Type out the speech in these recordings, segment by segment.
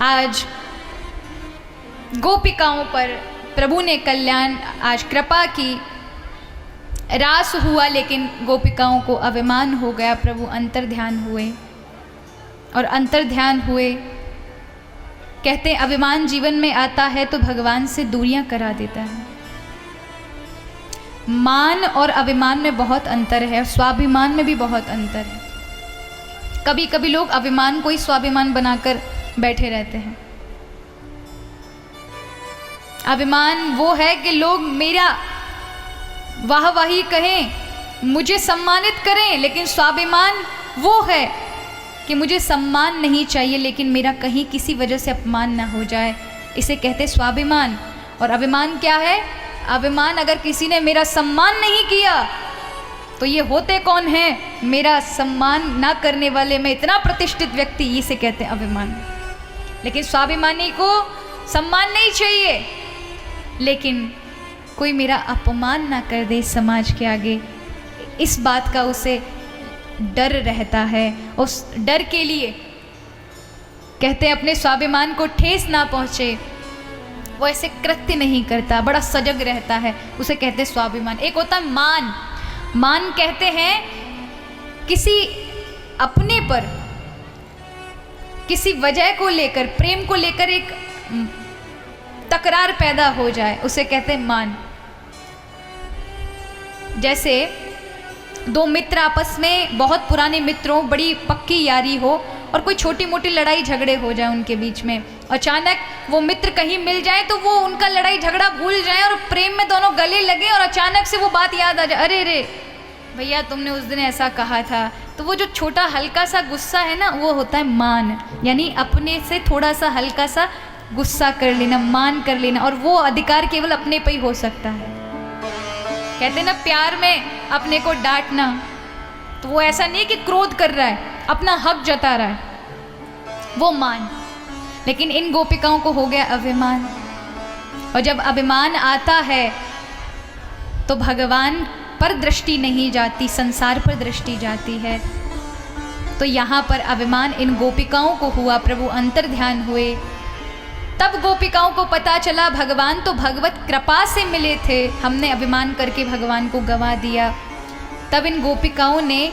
आज गोपिकाओं पर प्रभु ने कल्याण, आज कृपा की, रास हुआ, लेकिन गोपिकाओं को अभिमान हो गया। प्रभु अंतर्ध्यान हुए और अंतर्ध्यान हुए। कहते हैं अभिमान जीवन में आता है तो भगवान से दूरियां करा देता है। मान और अभिमान में बहुत अंतर है, स्वाभिमान में भी बहुत अंतर है। कभी कभी लोग अभिमान को ही स्वाभिमान बनाकर बैठे रहते हैं। अभिमान वो है कि लोग मेरा वाहवाही कहें, मुझे सम्मानित करें, लेकिन स्वाभिमान वो है कि मुझे सम्मान नहीं चाहिए लेकिन मेरा कहीं किसी वजह से अपमान ना हो जाए। इसे कहते स्वाभिमान। और अभिमान क्या है? अभिमान, अगर किसी ने मेरा सम्मान नहीं किया तो ये होते कौन है? मेरा सम्मान ना करने वाले में इतना प्रतिष्ठित व्यक्ति, इसे कहते हैं अभिमान। लेकिन स्वाभिमानी को सम्मान नहीं चाहिए लेकिन कोई मेरा अपमान ना कर दे समाज के आगे, इस बात का उसे डर रहता है। उस डर के लिए कहते हैं अपने स्वाभिमान को ठेस ना पहुंचे, वो ऐसे कृत्य नहीं करता, बड़ा सजग रहता है, उसे कहते हैं स्वाभिमान। एक होता है मान। मान कहते हैं किसी अपने पर, किसी वजह को लेकर, प्रेम को लेकर एक तकरार पैदा हो जाए, उसे कहते हैं मान। जैसे दो मित्र आपस में, बहुत पुराने मित्रों, बड़ी पक्की यारी हो और कोई छोटी मोटी लड़ाई झगड़े हो जाए उनके बीच में, अचानक वो मित्र कहीं मिल जाए तो वो उनका लड़ाई झगड़ा भूल जाए और प्रेम में दोनों गले लगे और अचानक से वो बात याद आ जाए, अरे रे भैया तुमने उस दिन ऐसा कहा था। तो वो जो छोटा हल्का सा गुस्सा है ना, वो होता है मान, यानी अपने से थोड़ा सा हल्का सा गुस्सा कर लेना, मान कर लेना, और वो अधिकार केवल अपने पे ही हो सकता है। कहते हैं ना प्यार में अपने को डांटना, तो वो ऐसा नहीं कि क्रोध कर रहा है, अपना हक जता रहा है, वो मान। लेकिन इन गोपिकाओं को हो गया अभिमान, और जब अभिमान आता है तो भगवान पर दृष्टि नहीं जाती, संसार पर दृष्टि जाती है। तो यहाँ पर अभिमान इन गोपिकाओं को हुआ, प्रभु अंतर्ध्यान हुए। तब गोपिकाओं को पता चला भगवान तो भगवत कृपा से मिले थे, हमने अभिमान करके भगवान को गंवा दिया। तब इन गोपिकाओं ने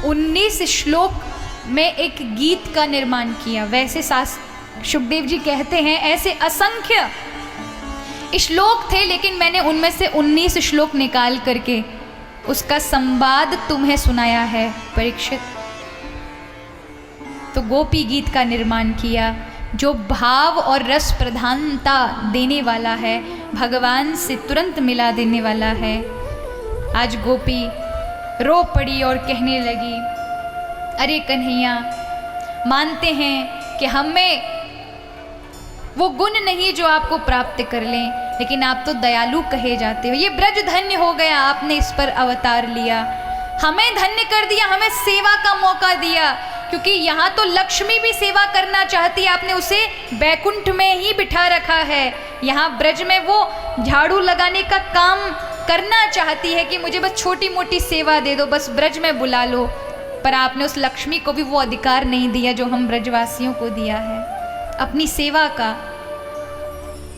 19 श्लोक में एक गीत का निर्माण किया। वैसे सुखदेव जी कहते हैं ऐसे असंख्य श्लोक थे, लेकिन मैंने उनमें से 19 श्लोक निकाल करके उसका संवाद तुम्हें सुनाया है परीक्षित। तो गोपी गीत का निर्माण किया जो भाव और रस प्रधानता देने वाला है, भगवान से तुरंत मिला देने वाला है। आज गोपी रो पड़ी और कहने लगी, अरे कन्हैया, मानते हैं कि हमें वो गुण नहीं जो आपको प्राप्त कर लें, लेकिन आप तो दयालु कहे जाते हो। ये ब्रज धन्य हो गया, आपने इस पर अवतार लिया, हमें धन्य कर दिया, हमें सेवा का मौका दिया, क्योंकि यहाँ तो लक्ष्मी भी सेवा करना चाहती है, आपने उसे बैकुंठ में ही बिठा रखा है। यहाँ ब्रज में वो झाड़ू लगाने का काम करना चाहती है कि मुझे बस छोटी मोटी सेवा दे दो, बस ब्रज में बुला लो, पर आपने उस लक्ष्मी को भी वो अधिकार नहीं दिया जो हम ब्रजवासियों को दिया है, अपनी सेवा का।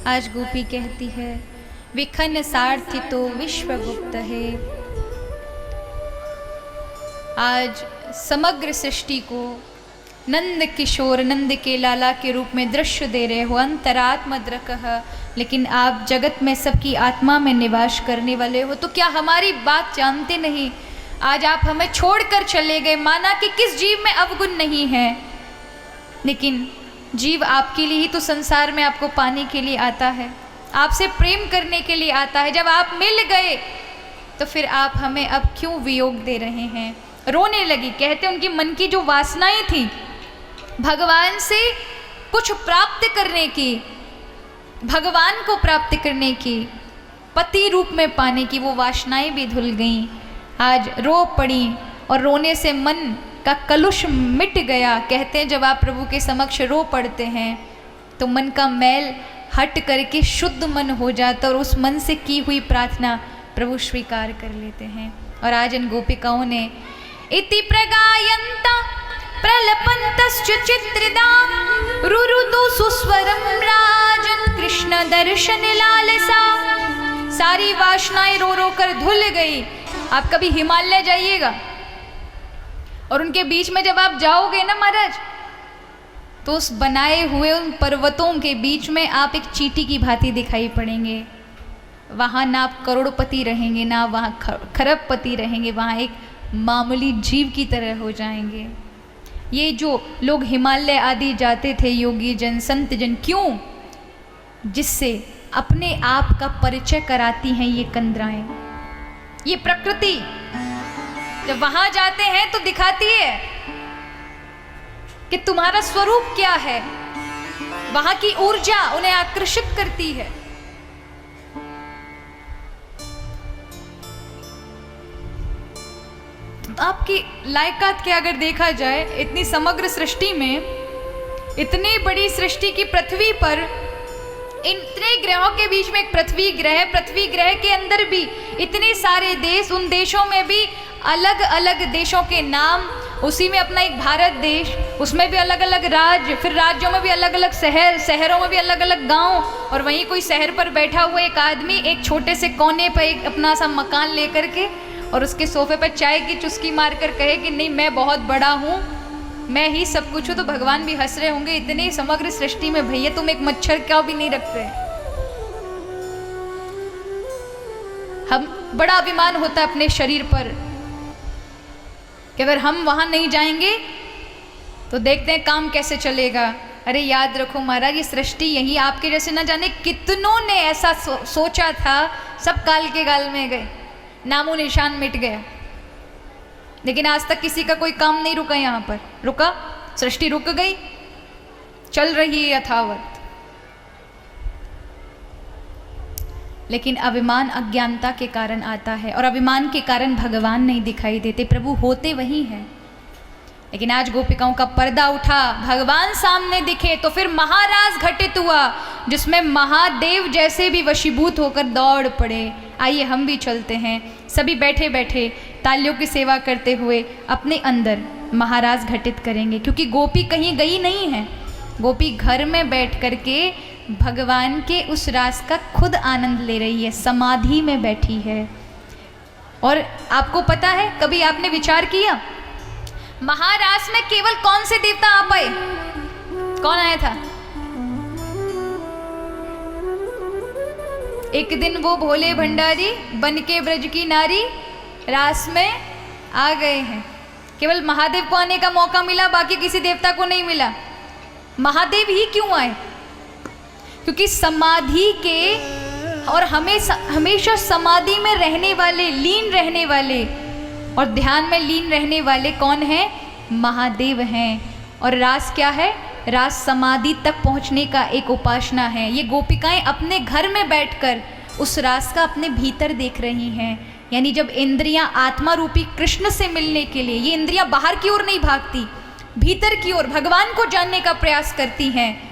आज गोपी कहती है, विखन सारथि तो विश्वगुप्त है। आज समग्र सृष्टि को नंद किशोर, नंद के लाला के रूप में दृश्य दे रहे हो, अंतरात्मद्रकः, लेकिन आप जगत में सबकी आत्मा में निवास करने वाले हो, तो क्या हमारी बात जानते नहीं? आज आप हमें छोड़कर चले गए, माना कि किस जीव में अवगुण नहीं है, लेकिन जीव आपके लिए ही तो संसार में आपको पाने के लिए आता है, आपसे प्रेम करने के लिए आता है। जब आप मिल गए तो फिर आप हमें अब क्यों वियोग दे रहे हैं? रोने लगी। कहते उनकी मन की जो वासनाएं थी भगवान से कुछ प्राप्त करने की, भगवान को प्राप्त करने की, पति रूप में पाने की, वो वासनाएं भी धुल गईं। आज रो पड़ी और रोने से मन का कलुष मिट गया। कहते हैं जब आप प्रभु के समक्ष रो पड़ते हैं तो मन का मैल हट करके शुद्ध मन हो जाता और उस मन से की हुई प्रार्थना प्रभु स्वीकार कर लेते हैं। और आज इन गोपिकाओं ने इति प्रगायन्ता प्रलपन्तश्च चित्रिदां रुरुदो स्वरम राजन कृष्ण दर्शन लालसा। सारी वासनाएं रो रो कर धुल गई। आप कभी हिमालय जाइएगा और उनके बीच में जब आप जाओगे ना महाराज, तो उस बनाए हुए उन पर्वतों के बीच में आप एक चींटी की भांति दिखाई पड़ेंगे। वहाँ ना आप करोड़पति रहेंगे, ना वहाँ खरबपति रहेंगे, वहाँ एक मामूली जीव की तरह हो जाएंगे। ये जो लोग हिमालय आदि जाते थे, योगी जन संत जन, क्यों? जिससे अपने आप का परिचय कराती हैं ये कंदराएं, ये प्रकृति जब वहां जाते हैं तो दिखाती है कि तुम्हारा स्वरूप क्या है। वहां की ऊर्जा उन्हें आकर्षित करती है। तो आपकी लायकात क्या, अगर देखा जाए इतनी समग्र सृष्टि में, इतनी बड़ी सृष्टि की पृथ्वी पर, इतने ग्रहों के बीच में एक पृथ्वी ग्रह के अंदर भी इतने सारे देश, उन देशों में भी अलग अलग देशों के नाम, उसी में अपना एक भारत देश, उसमें भी अलग अलग राज्य, फिर राज्यों में भी अलग अलग शहर, शहरों में भी अलग अलग गांव, और वहीं कोई शहर पर बैठा हुआ एक आदमी एक छोटे से कोने पर एक अपना सा मकान लेकर के और उसके सोफे पर चाय की चुस्की मारकर कहे कि नहीं मैं बहुत बड़ा हूँ, मैं ही सब कुछ हूँ। तो भगवान भी हंस रहे होंगे, इतनी समग्र सृष्टि में भैया तुम एक मच्छर क्या भी नहीं रखते। हम बड़ा अभिमान होता है अपने शरीर पर कि अगर हम वहां नहीं जाएंगे तो देखते हैं काम कैसे चलेगा। अरे याद रखो महाराज, ये सृष्टि यही आपके जैसे न जाने कितनों ने ऐसा सोचा था, सब काल के गाल में गए, नामो निशान मिट गया। लेकिन आज तक किसी का कोई काम नहीं रुका, यहाँ पर रुका, सृष्टि रुक गई, चल रही है यथावत। लेकिन अभिमान अज्ञानता के कारण आता है, और अभिमान के कारण भगवान नहीं दिखाई देते, प्रभु होते वही हैं। लेकिन आज गोपिकाओं का पर्दा उठा, भगवान सामने दिखे, तो फिर महारास घटित हुआ, जिसमें महादेव जैसे भी वशीभूत होकर दौड़ पड़े। आइए हम भी चलते हैं, सभी बैठे बैठे तालियों की सेवा करते हुए अपने अंदर महाराज घटित करेंगे, क्योंकि गोपी कहीं गई नहीं है, गोपी घर में बैठ करके भगवान के उस रास का खुद आनंद ले रही है, समाधि में बैठी है। और आपको पता है, कभी आपने विचार किया महारास में केवल कौन से देवता आ पाए? कौन आया था? एक दिन वो भोले भंडारी बन के ब्रज की नारी रास में आ गए हैं। केवल महादेव को आने का मौका मिला, बाकी किसी देवता को नहीं मिला। महादेव ही क्यों आए? क्योंकि समाधि के और हमेशा समाधि में रहने वाले, लीन रहने वाले और ध्यान में लीन रहने वाले कौन हैं? महादेव हैं। और रास क्या है? रास समाधि तक पहुंचने का एक उपासना है। ये गोपिकाएं अपने घर में बैठकर उस रास का अपने भीतर देख रही हैं। यानी जब इंद्रियां आत्मा रूपी कृष्ण से मिलने के लिए, ये इंद्रियां बाहर की ओर नहीं भागती, भीतर की ओर भगवान को जानने का प्रयास करती हैं,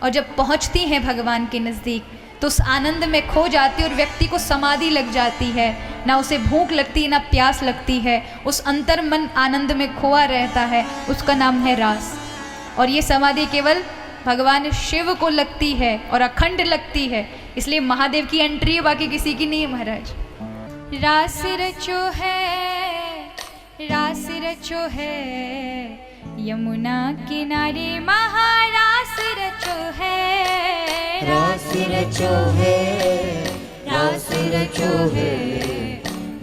और जब पहुंचती हैं भगवान के नज़दीक तो उस आनंद में खो जाती है और व्यक्ति को समाधि लग जाती है। ना उसे भूख लगती है, ना प्यास लगती है, उस अंतर मन आनंद में खोआ रहता है, उसका नाम है रास। और ये समाधि केवल भगवान शिव को लगती है और अखंड लगती है, इसलिए महादेव की एंट्री है, बाकी किसी की नहीं है महाराज। रास रचो है, रास रचो है, यमुना किनारे महारास रचो है, रास रचो है, रास रचो है,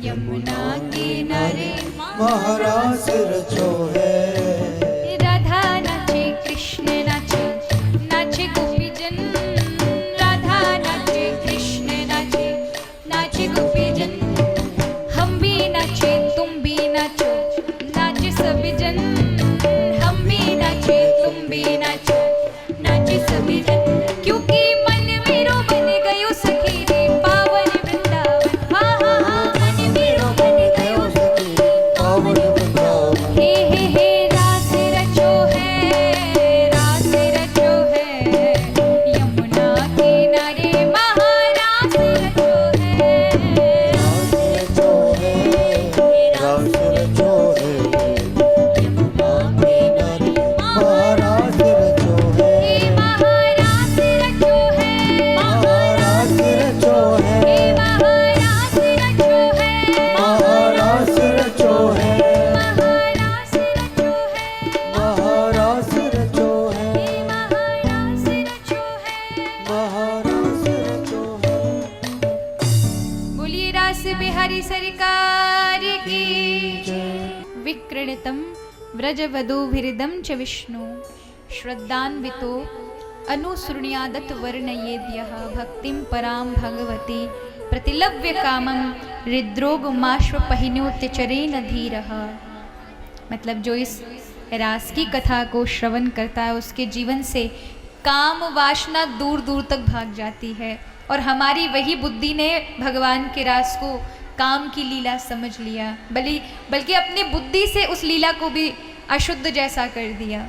यमुना किनारे महारास रचो है। राधा नाचे, कृष्ण नाचे, नाचे गोपीजन, राधा नाचे, कृष्ण नाचे, नाचे गोपीजन, हम भी नाचे, तुम भी नाचो, नाचे सभी जन, हम भी नाचे, तुम भी नाचो, नाचे सभी जन, क्योंकि मन मेरो बन गयो सखी रे पावन वृंदावन। हाँ हाँ हाँ, मन मेरो बन गयो सखी रे पावन वृंदावन। हे रास रचो है, रास रचो है, यमुना किनारे महारास रचो है, रास रचो है, रास रचो है, यमुना किनारे महारास रचो है। हे महारास सरकार की विक्रीडितं व्रजवधूभिरिदं च विष्णु श्रद्धान्वितो अनुसृण्यादत वर्णयेद्यः भक्तिं परां भगवती प्रतिलव्य कामं हृद्रोगमाश्वपहिनोत्यचरेण धीरः। मतलब जो इस रास की कथा को श्रवण करता है उसके जीवन से काम वासना दूर दूर तक भाग जाती है। और हमारी वही बुद्धि ने भगवान के रास को काम की लीला समझ लिया, बल्कि अपनी बुद्धि से उस लीला को भी अशुद्ध जैसा कर दिया।